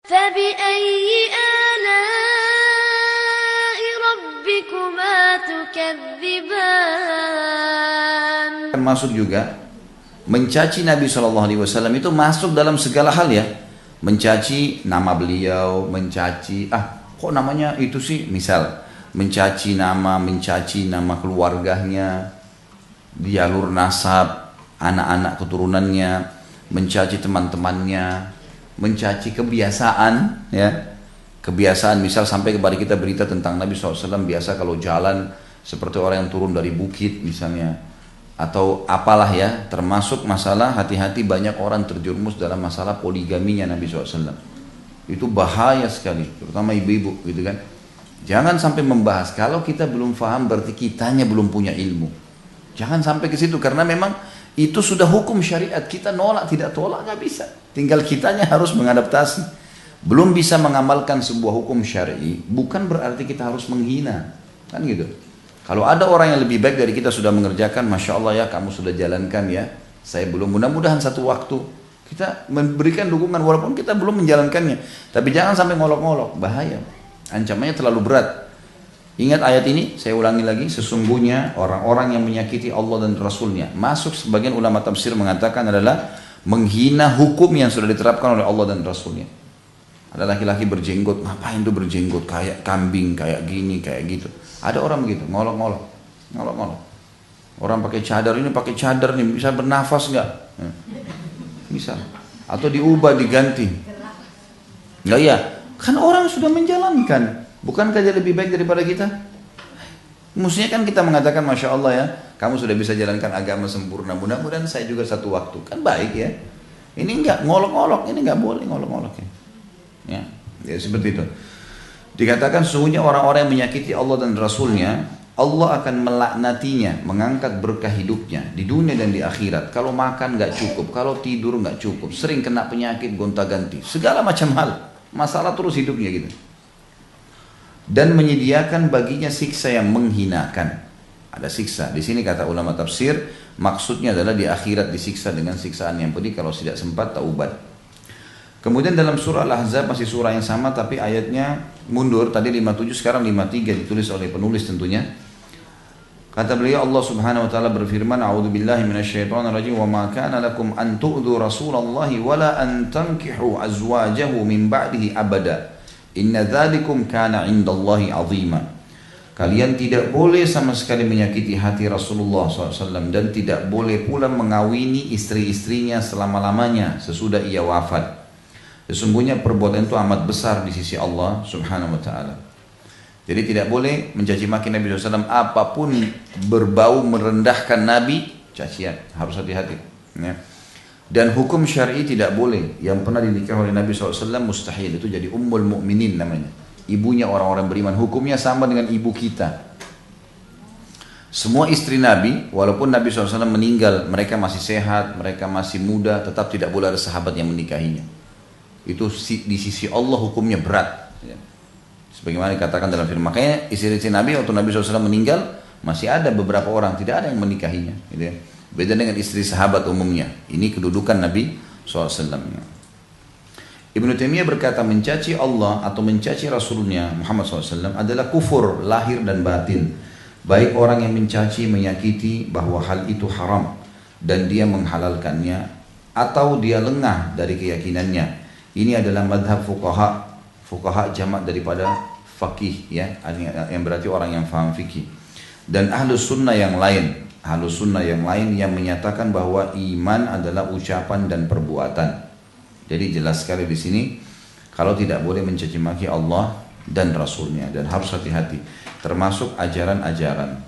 فبأي آلاء ربكما تكذبان. Termasuk juga mencaci Nabi SAW itu masuk dalam segala hal ya. Mencaci nama beliau, mencaci kok namanya itu sih, misal mencaci nama keluarganya, jalur nasab, anak-anak keturunannya, mencaci teman-temannya, mencaci kebiasaan ya. Kebiasaan misal sampai kepada kita berita tentang Nabi SAW biasa kalau jalan seperti orang yang turun dari bukit misalnya, atau apalah ya, termasuk masalah hati-hati banyak orang terjerumus dalam masalah poligaminya Nabi SAW. Itu bahaya sekali, terutama ibu-ibu gitu kan. Jangan sampai membahas, kalau kita belum paham berarti kitanya belum punya ilmu. Jangan sampai ke situ, karena memang itu sudah hukum syariat, kita nolak tidak tolak nggak bisa. Tinggal kitanya harus mengadaptasi. Belum bisa mengamalkan sebuah hukum syar'i, bukan berarti kita harus menghina, kan gitu. Kalau ada orang yang lebih baik dari kita sudah mengerjakan, Masya Allah ya kamu sudah jalankan ya, saya belum, mudah-mudahan satu waktu kita memberikan dukungan walaupun kita belum menjalankannya. Tapi jangan sampai ngolok-ngolok, bahaya, ancamannya terlalu berat. Ingat ayat ini, saya ulangi lagi, sesungguhnya orang-orang yang menyakiti Allah dan Rasulnya, masuk sebagian ulama tafsir mengatakan adalah menghina hukum yang sudah diterapkan oleh Allah dan Rasulnya. Ada laki-laki berjenggot, ngapain tuh berjenggot, kayak kambing, kayak gini, kayak gitu. Ada orang begitu, ngolok-ngolok. Orang pakai cadar, ini pakai cadar nih, bisa bernafas nggak? Bisa. Atau diubah, diganti. Nggak ya? Kan orang sudah menjalankan. Bukankah dia lebih baik daripada kita? Mestinya kan kita mengatakan, Masya Allah ya, kamu sudah bisa jalankan agama sempurna. Mudah-mudahan saya juga satu waktu. Kan baik ya. Ini nggak ngolok-ngolok, ini nggak boleh ngolok-ngolok ya. Ya seperti itu. Dikatakan sesungguhnya orang-orang yang menyakiti Allah dan Rasulnya, Allah akan melaknatinya, mengangkat berkah hidupnya di dunia dan di akhirat. Kalau makan nggak cukup, kalau tidur nggak cukup, sering kena penyakit gonta-ganti, segala macam hal, masalah terus hidupnya gitu. Dan menyediakan baginya siksa yang menghinakan. Ada siksa. Di sini kata ulama tafsir, maksudnya adalah di akhirat disiksa dengan siksaan yang pedih kalau tidak sempat taubat. Kemudian dalam surah Al-Ahzab, masih surah yang sama tapi ayatnya mundur, tadi 57 sekarang 53, ditulis oleh penulis tentunya. Kata beliau, Allah Subhanahu wa taala berfirman, a'udzubillahi minasyaitonir rajim, wa ma kana lakum an tu'dhu rasulallahi wala an tankihu azwajahu min ba'dihi abada. Inna dzalikum kana 'indallahi 'azima. Kalian tidak boleh sama sekali menyakiti hati Rasulullah SAW dan tidak boleh pula mengawini istri-istrinya selama-lamanya sesudah ia wafat. Sesungguhnya perbuatan itu amat besar di sisi Allah Subhanahu wa taala. Jadi tidak boleh mencaci maki Nabi SAW apapun berbau merendahkan Nabi, cacian, harus hati-hati ya. Dan hukum syar'i tidak boleh, yang pernah dinikahi oleh Nabi SAW mustahil, itu jadi ummul mu'minin namanya, ibunya orang-orang beriman, hukumnya sama dengan ibu kita. Semua istri Nabi, walaupun Nabi SAW meninggal, mereka masih sehat, mereka masih muda, tetap tidak boleh ada sahabat yang menikahinya. Itu di sisi Allah hukumnya berat ya. Sebagaimana dikatakan dalam firman, makanya istri-istri Nabi waktu Nabi SAW meninggal masih ada beberapa orang, tidak ada yang menikahinya gitu ya. Beda dengan istri sahabat umumnya. Ini kedudukan Nabi SAW ya. Ibnu Taimiyah berkata, mencaci Allah atau mencaci Rasulnya Muhammad SAW adalah kufur lahir dan batin. Baik orang yang mencaci, menyakiti bahwa hal itu haram dan dia menghalalkannya, atau dia lengah dari keyakinannya. Ini adalah madhab fuqaha jamak daripada faqih ya, yang berarti orang yang faham fikih. Dan ahlus sunnah yang lain yang menyatakan bahwa iman adalah ucapan dan perbuatan. Jadi jelas sekali di sini kalau tidak boleh mencaci maki Allah dan Rasulnya, dan harus hati-hati termasuk ajaran-ajaran